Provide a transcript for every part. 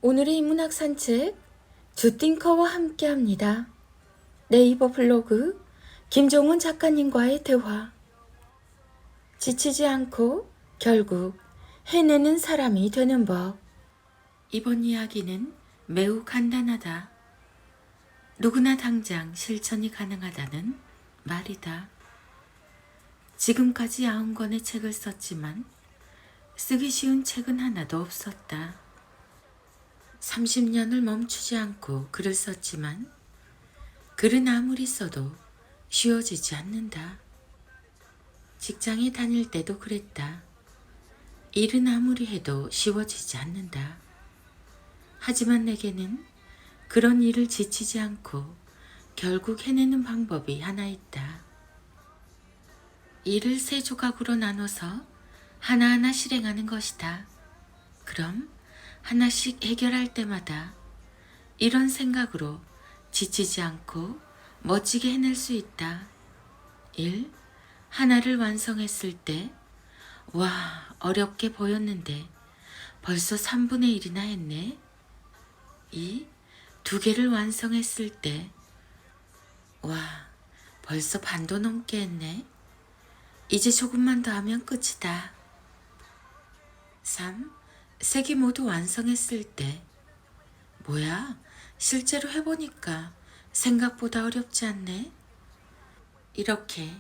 오늘의 인문학 산책 주띵커와 함께합니다. 네이버 블로그 김종훈 작가님과의 대화. 지치지 않고 결국 해내는 사람이 되는 법. 이번 이야기는 매우 간단하다. 누구나 당장 실천이 가능하다는 말이다. 지금까지 90권의 책을 썼지만 쓰기 쉬운 책은 하나도 없었다. 30년을 멈추지 않고 글을 썼지만 글은 아무리 써도 쉬워지지 않는다. 직장에 다닐 때도 그랬다. 일은 아무리 해도 쉬워지지 않는다. 하지만 내게는 그런 일을 지치지 않고 결국 해내는 방법이 하나 있다. 일을 3조각으로 나눠서 하나하나 실행하는 것이다. 그럼 하나씩 해결할 때마다 이런 생각으로 지치지 않고 멋지게 해낼 수 있다. 1. 하나를 완성했을 때, 와, 어렵게 보였는데 벌써 3분의 1이나 했네. 2. 2개를 완성했을 때, 와, 벌써 반도 넘게 했네. 이제 조금만 더 하면 끝이다. 3. 3개 모두 완성했을 때, 뭐야, 실제로 해보니까 생각보다 어렵지 않네. 이렇게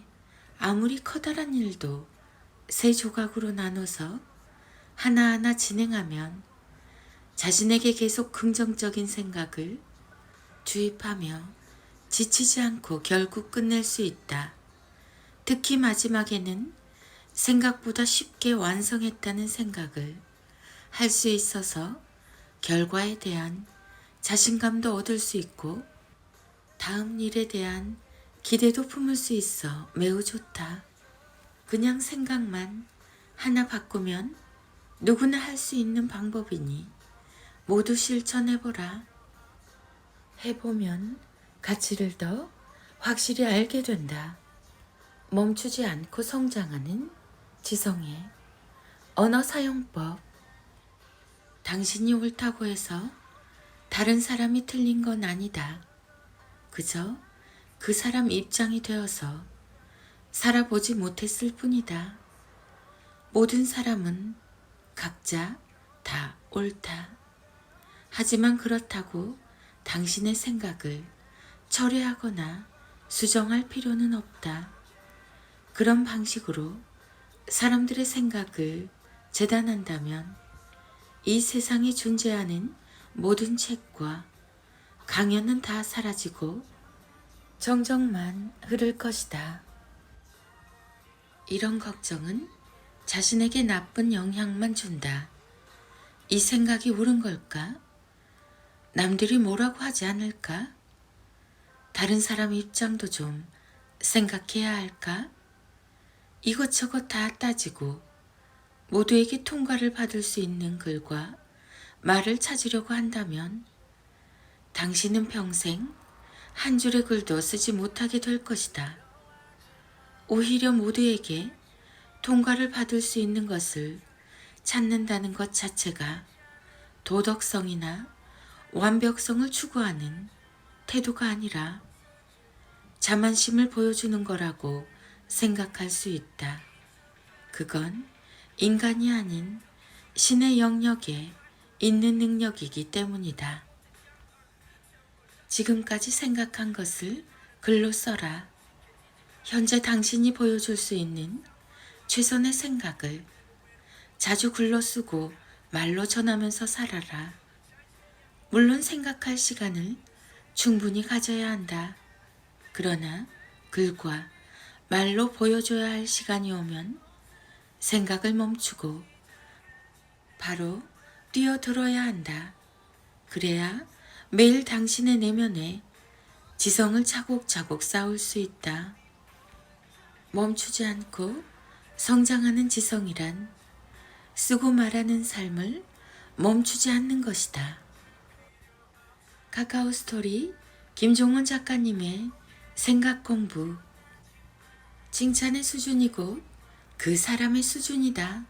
아무리 커다란 일도 3조각으로 나눠서 하나하나 진행하면 자신에게 계속 긍정적인 생각을 주입하며 지치지 않고 결국 끝낼 수 있다. 특히 마지막에는 생각보다 쉽게 완성했다는 생각을 할 수 있어서 결과에 대한 자신감도 얻을 수 있고 다음 일에 대한 기대도 품을 수 있어 매우 좋다. 그냥 생각만 하나 바꾸면 누구나 할 수 있는 방법이니 모두 실천해보라. 해보면 가치를 더 확실히 알게 된다. 멈추지 않고 성장하는 지성의 언어 사용법. 당신이 옳다고 해서 다른 사람이 틀린 건 아니다. 그저 그 사람 입장이 되어서 살아보지 못했을 뿐이다. 모든 사람은 각자 다 옳다. 하지만 그렇다고 당신의 생각을 철회하거나 수정할 필요는 없다. 그런 방식으로 사람들의 생각을 재단한다면 이 세상에 존재하는 모든 책과 강연은 다 사라지고 정적만 흐를 것이다. 이런 걱정은 자신에게 나쁜 영향만 준다. 이 생각이 옳은 걸까? 남들이 뭐라고 하지 않을까? 다른 사람 입장도 좀 생각해야 할까? 이것저것 다 따지고 모두에게 통과를 받을 수 있는 글과 말을 찾으려고 한다면 당신은 평생 한 줄의 글도 쓰지 못하게 될 것이다. 오히려 모두에게 통과를 받을 수 있는 것을 찾는다는 것 자체가 도덕성이나 완벽성을 추구하는 태도가 아니라 자만심을 보여주는 거라고 생각할 수 있다. 그건 인간이 아닌 신의 영역에 있는 능력이기 때문이다. 지금까지 생각한 것을 글로 써라. 현재 당신이 보여줄 수 있는 최선의 생각을 자주 글로 쓰고 말로 전하면서 살아라. 물론 생각할 시간을 충분히 가져야 한다. 그러나 글과 말로 보여줘야 할 시간이 오면 생각을 멈추고 바로 뛰어들어야 한다. 그래야 매일 당신의 내면에 지성을 차곡차곡 쌓을 수 있다. 멈추지 않고 성장하는 지성이란 쓰고 말하는 삶을 멈추지 않는 것이다. 카카오 스토리 김종원 작가님의 생각 공부. 칭찬의 수준이 곧 그 사람의 수준이다.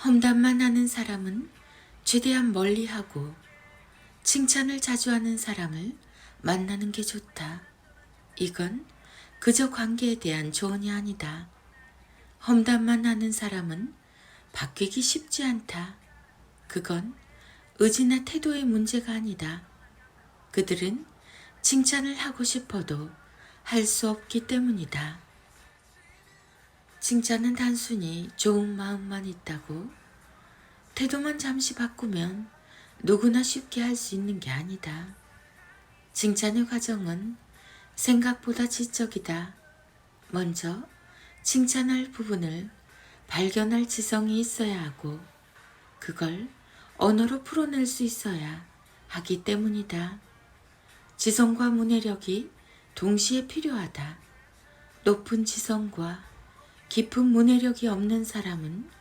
험담만 하는 사람은 최대한 멀리하고 칭찬을 자주 하는 사람을 만나는 게 좋다. 이건 그저 관계에 대한 조언이 아니다. 험담만 하는 사람은 바뀌기 쉽지 않다. 그건 의지나 태도의 문제가 아니다. 그들은 칭찬을 하고 싶어도 할 수 없기 때문이다. 칭찬은 단순히 좋은 마음만 있다고 태도만 잠시 바꾸면 누구나 쉽게 할 수 있는 게 아니다. 칭찬의 과정은 생각보다 지적이다. 먼저 칭찬할 부분을 발견할 지성이 있어야 하고 그걸 언어로 풀어낼 수 있어야 하기 때문이다. 지성과 문해력이 동시에 필요하다. 높은 지성과 깊은 문해력이 없는 사람은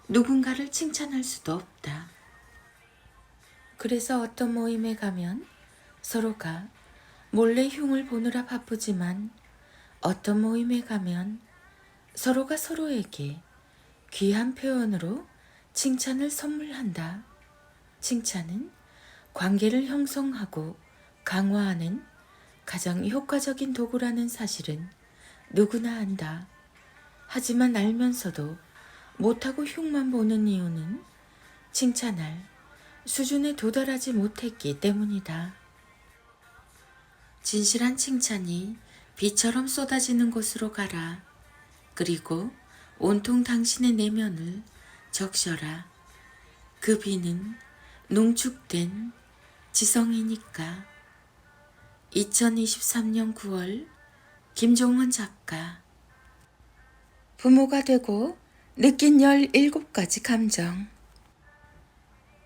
누군가를 칭찬할 수도 없다. 그래서 어떤 모임에 가면 서로가 몰래 흉을 보느라 바쁘지만 어떤 모임에 가면 서로가 서로에게 귀한 표현으로 칭찬을 선물한다. 칭찬은 관계를 형성하고 강화하는 가장 효과적인 도구라는 사실은 누구나 안다. 하지만 알면서도 못하고 흉만 보는 이유는 칭찬할 수준에 도달하지 못했기 때문이다. 진실한 칭찬이 비처럼 쏟아지는 곳으로 가라. 그리고 온통 당신의 내면을 적셔라. 그 비는 농축된 지성이니까. 2023년 9월 김종원 작가. 부모가 되고 느낀 17가지 감정.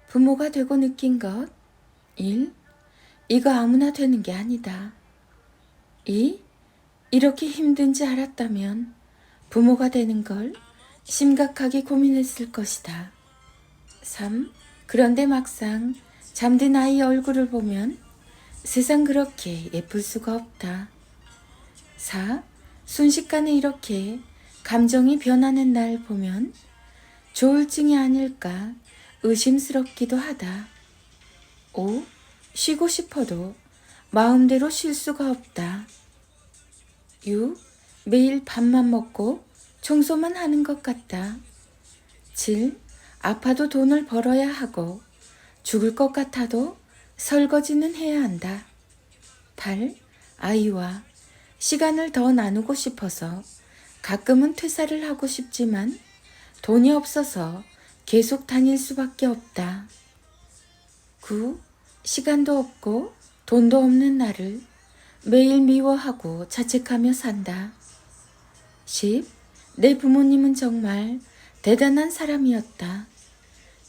부모가 되고 느낀 것. 1. 이거 아무나 되는 게 아니다. 2. 이렇게 힘든지 알았다면 부모가 되는 걸 심각하게 고민했을 것이다. 3. 그런데 막상 잠든 아이 얼굴을 보면 세상 그렇게 예쁠 수가 없다. 4. 순식간에 이렇게 감정이 변하는 날 보면 조울증이 아닐까 의심스럽기도 하다. 5. 쉬고 싶어도 마음대로 쉴 수가 없다. 6. 매일 밥만 먹고 청소만 하는 것 같다. 7. 아파도 돈을 벌어야 하고 죽을 것 같아도 설거지는 해야 한다. 8. 아이와 시간을 더 나누고 싶어서 가끔은 퇴사를 하고 싶지만 돈이 없어서 계속 다닐 수밖에 없다. 9. 시간도 없고 돈도 없는 나를 매일 미워하고 자책하며 산다. 10. 내 부모님은 정말 대단한 사람이었다.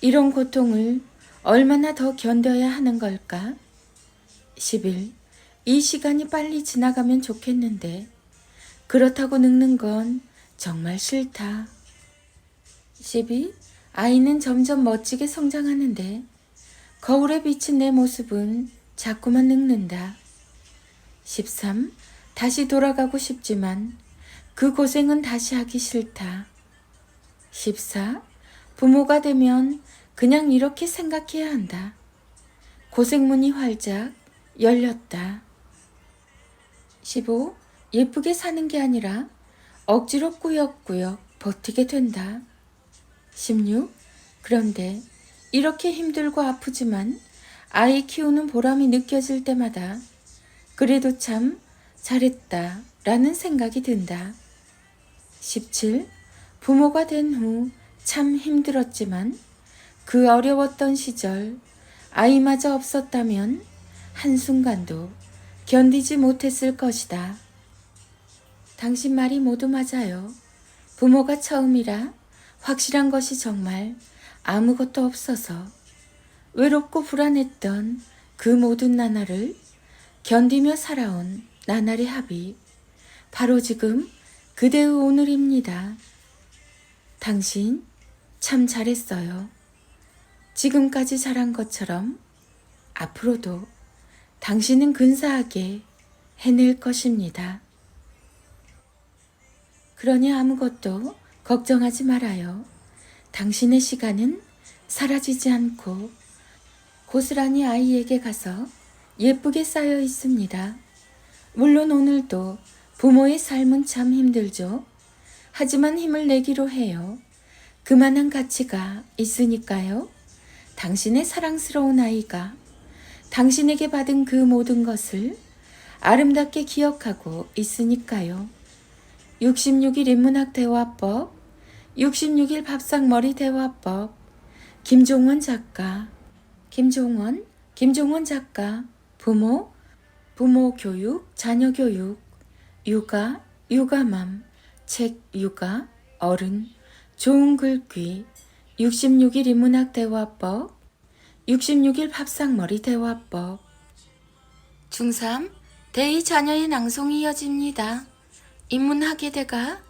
이런 고통을 얼마나 더 견뎌야 하는 걸까? 11. 이 시간이 빨리 지나가면 좋겠는데 그렇다고 늙는 건 정말 싫다. 12. 아이는 점점 멋지게 성장하는데 거울에 비친 내 모습은 자꾸만 늙는다. 13. 다시 돌아가고 싶지만 그 고생은 다시 하기 싫다. 14. 부모가 되면 그냥 이렇게 생각해야 한다. 고생문이 활짝 열렸다. 15. 예쁘게 사는 게 아니라 억지로 꾸역꾸역 버티게 된다. 16. 그런데 이렇게 힘들고 아프지만 아이 키우는 보람이 느껴질 때마다 그래도 참 잘했다 라는 생각이 든다. 17. 부모가 된 후 참 힘들었지만 그 어려웠던 시절 아이마저 없었다면 한순간도 견디지 못했을 것이다. 당신 말이 모두 맞아요. 부모가 처음이라 확실한 것이 정말 아무것도 없어서 외롭고 불안했던 그 모든 나날을 견디며 살아온 나날의 합이 바로 지금 그대의 오늘입니다. 당신 참 잘했어요. 지금까지 잘한 것처럼 앞으로도 당신은 근사하게 해낼 것입니다. 그러니 아무것도 걱정하지 말아요. 당신의 시간은 사라지지 않고 고스란히 아이에게 가서 예쁘게 쌓여 있습니다. 물론 오늘도 부모의 삶은 참 힘들죠. 하지만 힘을 내기로 해요. 그만한 가치가 있으니까요. 당신의 사랑스러운 아이가 당신에게 받은 그 모든 것을 아름답게 기억하고 있으니까요. 66일 인문학 대화법, 66일 밥상머리 대화법, 김종원 작가, 김종원 작가, 부모 교육, 자녀 교육, 육아, 육아맘, 책 육아, 어른, 좋은 글귀, 66일 인문학 대화법, 66일 밥상머리 대화법. 중3 대2 자녀의 낭송이 이어집니다. 인문학의 대가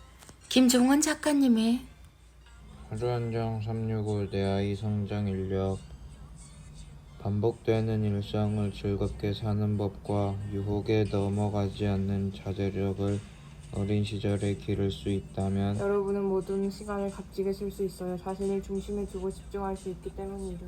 김종원 작가님의 하루 한정 365 내 아이 성장 인력. 반복되는 일상을 즐겁게 사는 법과 유혹에 넘어가지 않는 자제력을 어린 시절에 기를 수 있다면 여러분은 모든 시간을 값지게 쓸 수 있어요. 자신을 중심에 두고 집중할 수 있기 때문이죠.